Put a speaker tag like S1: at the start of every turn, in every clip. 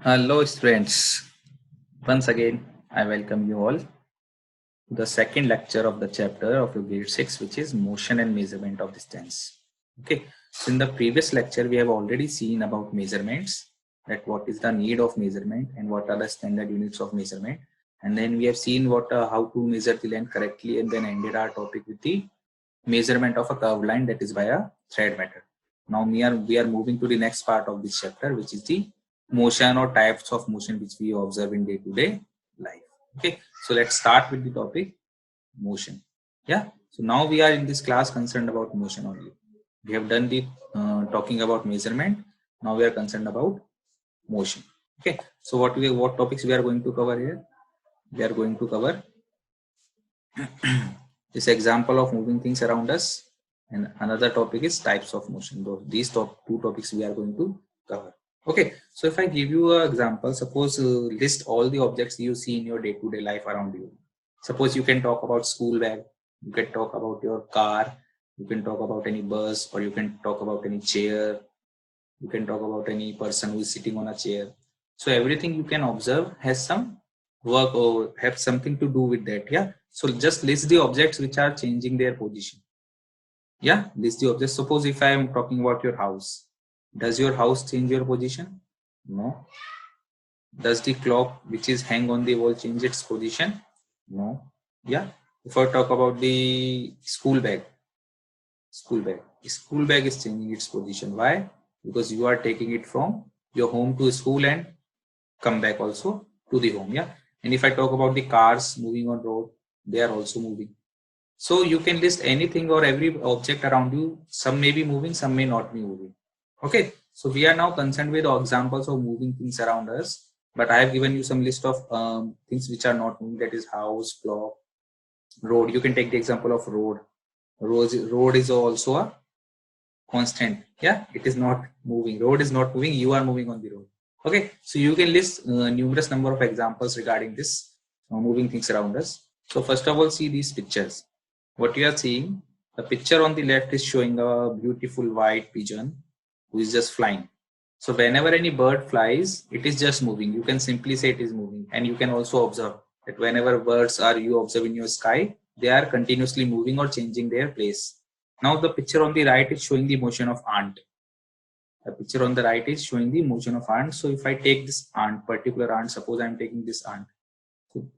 S1: Hello, students. Once again, I welcome you all to the second lecture of the chapter of your grade 6, which is motion and measurement of distance. Okay, so in the previous lecture, we have already seen about measurements, that what is the need of measurement and what are the standard units of measurement. And then we have seen how to measure the length correctly, and then ended our topic with the measurement of a curved line, that is by a thread method. Now we are moving to the next part of this chapter, which is the motion or types of motion which we observe in day-to-day life. Okay, so let's start with the topic motion. Yeah, so now we are in this class concerned about motion only. We have done the talking about measurement. Now we are concerned about motion. Okay, so what topics we are going to cover here? We are going to cover this example of moving things around us, and another topic is types of motion. These two topics we are going to cover. Okay, so if I give you an example, suppose list all the objects you see in your day-to-day life around you. Suppose you can talk about school bag, you can talk about your car, you can talk about any bus, or you can talk about any chair, you can talk about any person who is sitting on a chair. So everything you can observe has some work or have something to do with that. Yeah, so just list the objects which are changing their position. Yeah, list the objects. Suppose if I am talking about your house, does your house change your position? No. Does the clock which is hang on the wall change its position? No. Yeah, if I talk about the school bag is changing its position. Why? Because you are taking it from your home to school and come back also to the home. Yeah, and if I talk about the cars moving on road, they are also moving. So you can list anything or every object around you. Some may be moving, some may not be moving. Okay, so we are now concerned with examples of moving things around us, but I have given you some list of things which are not moving, that is house, clock, road. You can take the example of road. Road is also a constant. Yeah, it is not moving. Road is not moving, you are moving on the road. Okay, so you can list numerous number of examples regarding this moving things around us. So first of all, see these pictures. What you are seeing, the picture on the left is showing a beautiful white pigeon who is just flying. So whenever any bird flies, it is just moving. You can simply say it is moving. And you can also observe that whenever birds are you observe in your sky, they are continuously moving or changing their place. Now the picture on the right is showing the motion of ant. The picture on the right is showing the motion of ant. So if I take this ant, particular ant, suppose I am taking this ant. So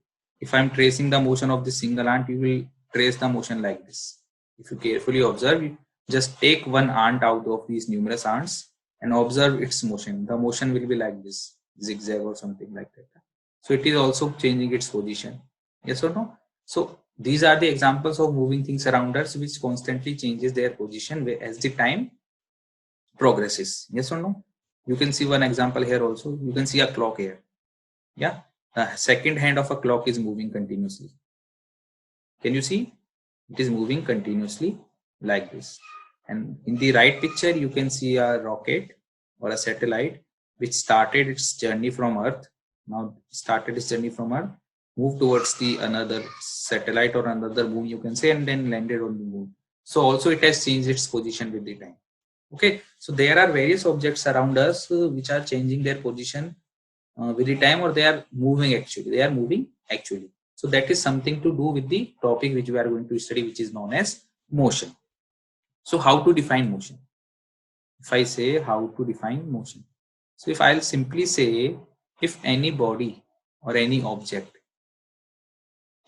S1: if I am tracing the motion of this single ant, you will trace the motion like this. If you carefully observe, you just take one ant out of these numerous ants and observe its motion. The motion will be like this, zigzag or something like that. So it is also changing its position. Yes or no? So these are the examples of moving things around us which constantly changes their position as the time progresses. Yes or no? You can see one example here also. You can see a clock here. Yeah. The second hand of a clock is moving continuously. Can you see? It is moving continuously like this. And in the right picture, you can see a rocket or a satellite which started its journey from Earth. Now started its journey from Earth, moved towards the another satellite or another moon, you can say, and then landed on the moon. So also it has changed its position with the time. Okay, so there are various objects around us which are changing their position with the time, or they are moving actually. They are moving actually. So that is something to do with the topic which we are going to study, which is known as motion. So how to define motion? If I say how to define motion, so if I'll simply say if any body or any object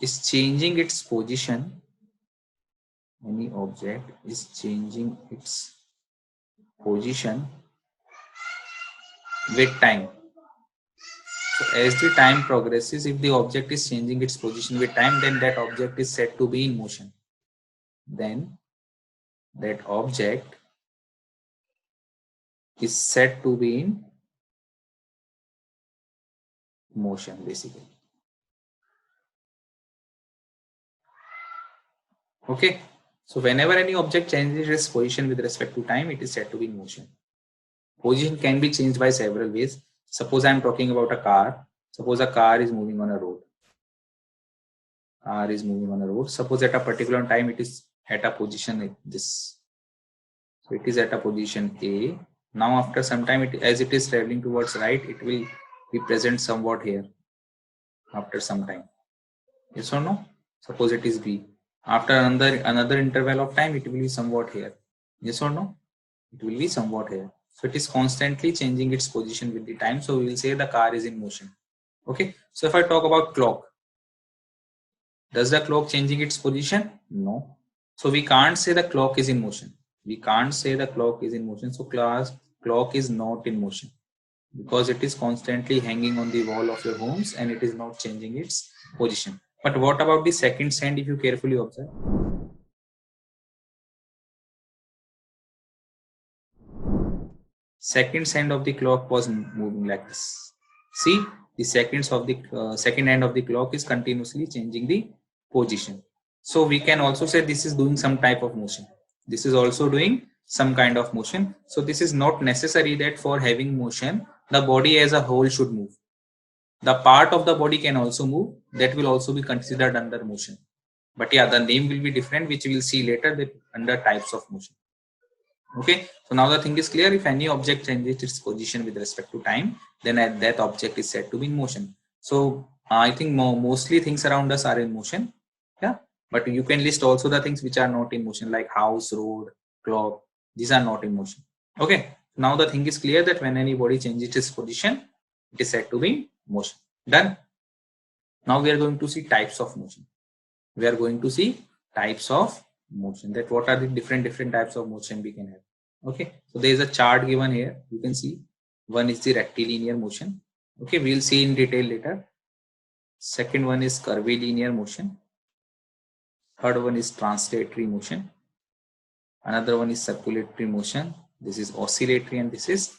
S1: is changing its position, any object is changing its position with time. So as the time progresses, if the object is changing its position with time, then that object is said to be in motion. Then that object is said to be in motion basically. Okay. So whenever any object changes its position with respect to time, it is said to be in motion. Position can be changed by several ways. Suppose I am talking about a car. Suppose a car is moving on a road. Car is moving on a road. Suppose at a particular time it is at a position like this. So it is at a position A. Now after some time, as it is traveling towards right, it will be present somewhat here after some time. Yes or no? Suppose it is B. After another interval of time, it will be somewhat here. Yes or no? It will be somewhat here. So it is constantly changing its position with the time. So we will say the car is in motion. Okay. So if I talk about clock, does the clock changing its position? No. So we can't say the clock is in motion. We can't say the clock is in motion. So clock is not in motion because it is constantly hanging on the wall of your homes and it is not changing its position. But what about the seconds hand if you carefully observe? Seconds hand of the clock was moving like this. See, the seconds of the second hand of the clock is continuously changing the position. So we can also say this is doing some type of motion. This is also doing some kind of motion. So this is not necessary that for having motion, the body as a whole should move. The part of the body can also move. That will also be considered under motion. But yeah, the name will be different, which we will see later that under types of motion. Okay, so now the thing is clear. If any object changes its position with respect to time, then that object is said to be in motion. So I think mostly things around us are in motion. Yeah, but you can list also the things which are not in motion, like house, road, clock. These are not in motion. Okay, now the thing is clear that when any body changes its position, it is said to be in motion. Done. Now we are going to see types of motion. We are going to see types of motion, that what are the different types of motion we can have. Okay, so there is a chart given here. You can see one is the rectilinear motion. Okay, we'll see in detail later. Second one is curvilinear motion. Third one is translatory motion. Another one is circulatory motion. This is oscillatory and this is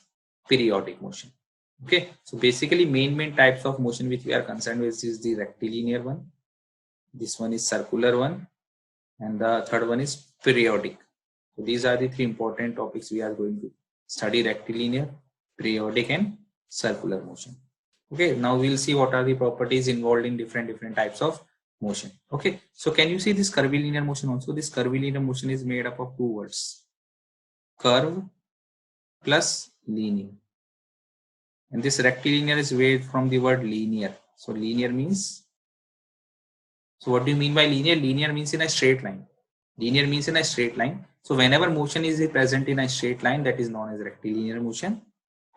S1: periodic motion. Okay, so basically main types of motion which we are concerned with is the rectilinear one. This one is circular one, and the third one is periodic. So these are the three important topics we are going to study: rectilinear, periodic and circular motion. Okay, now we'll see what are the properties involved in different types of motion. Okay, so can you see this curvilinear motion also? This curvilinear motion is made up of two words: curve plus linear. And this rectilinear is made from the word linear. So linear means, so what do you mean by linear? Linear means in a straight line. Linear means in a straight line. So whenever motion is present in a straight line, that is known as rectilinear motion.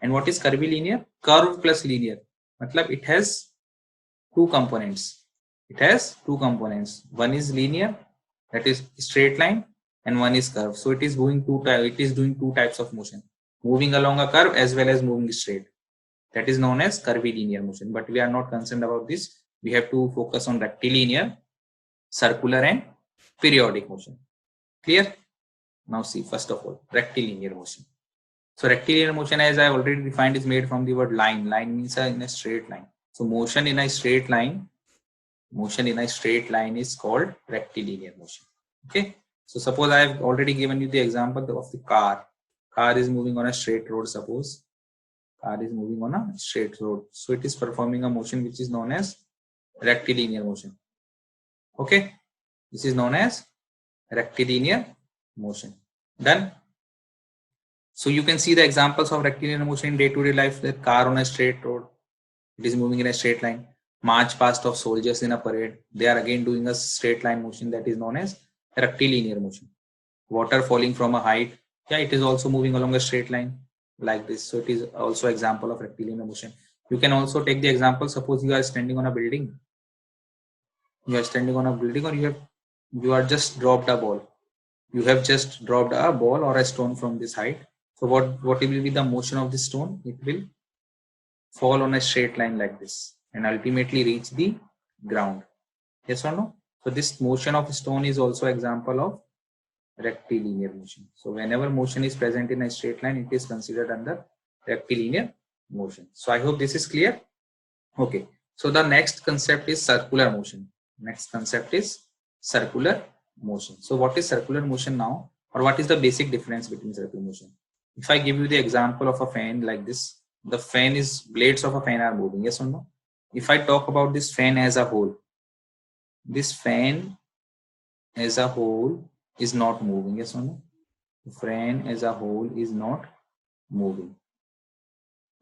S1: And what is curvilinear? Curve plus linear. Matlab it has two components. It has two components. One is linear, that is straight line, and one is curve. So it is doing two types of motion: moving along a curve as well as moving straight. That is known as curvilinear motion. But we are not concerned about this. We have to focus on rectilinear, circular and periodic motion. Clear? Now see, first of all, rectilinear motion. So rectilinear motion, as I already defined, is made from the word line. Line means in a straight line. So motion in a straight line is called rectilinear motion. Okay. So suppose I have already given you the example of the car. Car is moving on a straight road. Suppose car is moving on a straight road. So it is performing a motion which is known as rectilinear motion. Okay. This is known as rectilinear motion. Done. So you can see the examples of rectilinear motion in day-to-day life. The car on a straight road, it is moving in a straight line. March past of soldiers in a parade, they are again doing a straight line motion, that is known as rectilinear motion. Water falling from a height, yeah, it is also moving along a straight line like this. So it is also example of rectilinear motion. You can also take the example, suppose you are standing on a building. You are standing on a building, or you are just dropped a ball. You have just dropped a ball or a stone from this height. So what will be the motion of this stone? It will fall on a straight line like this and ultimately reach the ground. Yes or no? So this motion of stone is also example of rectilinear motion. So whenever motion is present in a straight line, it is considered under rectilinear motion. So I hope this is clear. Okay. So the next concept is circular motion. Next concept is circular motion. So what is circular motion now, or what is the basic difference between circular motion? If I give you the example of a fan like this, the fan is, blades of a fan are moving. Yes or no? If I talk about this fan as a whole, this fan as a whole is not moving. Yes or no? The fan as a whole is not moving.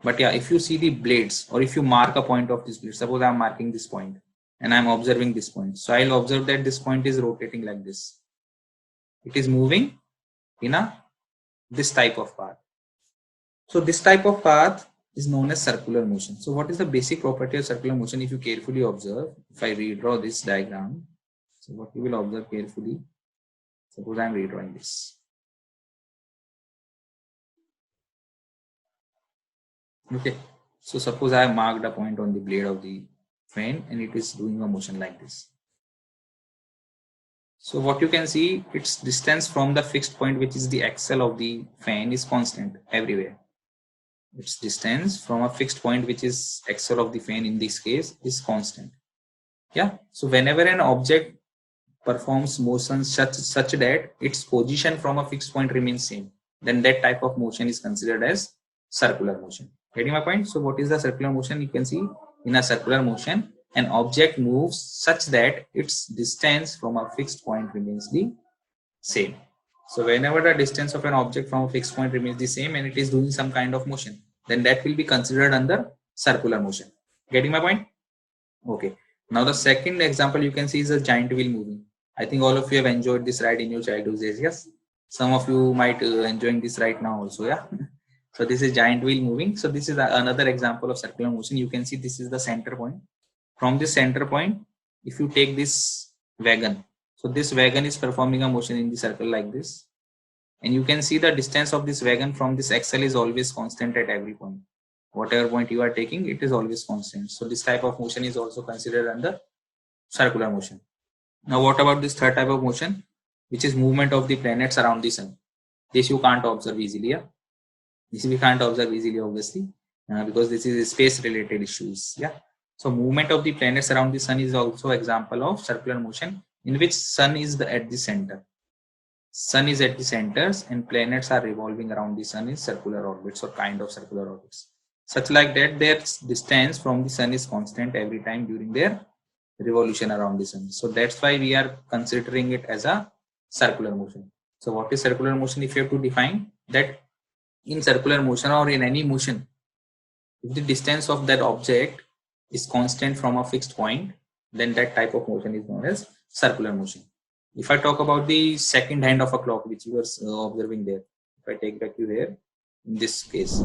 S1: But yeah, if you see the blades, or if you mark a point of this blade, suppose I'm marking this point and I'm observing this point. So I'll observe that this point is rotating like this. It is moving in this type of path. So this type of path is known as circular motion. So what is the basic property of circular motion? If you carefully observe, if I redraw this diagram, so what you will observe carefully, suppose I'm redrawing this. Okay, so suppose I have marked a point on the blade of the fan and it is doing a motion like this. So what you can see, its distance from the fixed point, which is the axle of the fan, is constant everywhere. Its distance from a fixed point, which is axle of the fan in this case, is constant. Yeah. So whenever an object performs motion such that its position from a fixed point remains same, then that type of motion is considered as circular motion. Getting my point? So what is the circular motion? You can see in a circular motion, an object moves such that its distance from a fixed point remains the same. So whenever the distance of an object from a fixed point remains the same and it is doing some kind of motion, then that will be considered under circular motion. Getting my point? Okay. Now the second example you can see is a giant wheel moving. I think all of you have enjoyed this ride in your childhood days. Yes. Some of you might enjoying this right now also. Yeah. So this is giant wheel moving. So this is another example of circular motion. You can see this is the center point. From this center point, if you take this wagon, so this wagon is performing a motion in the circle like this. And you can see the distance of this wagon from this axle is always constant at every point. Whatever point you are taking, it is always constant. So this type of motion is also considered under circular motion. Now what about this third type of motion, which is movement of the planets around the sun? This you can't observe easily. Yeah? This we can't observe easily, obviously, because this is space related issues. Yeah. So movement of the planets around the sun is also example of circular motion, in which sun is at the center. Sun is at the centers and planets are revolving around the sun in circular orbits or kind of circular orbits. Such like that their distance from the sun is constant every time during their revolution around the sun. So that's why we are considering it as a circular motion. So what is circular motion? If you have to define that, in circular motion or in any motion, if the distance of that object is constant from a fixed point, then that type of motion is known as circular motion. If I talk about the second hand of a clock, which you were observing there, if I take back you here, in this case,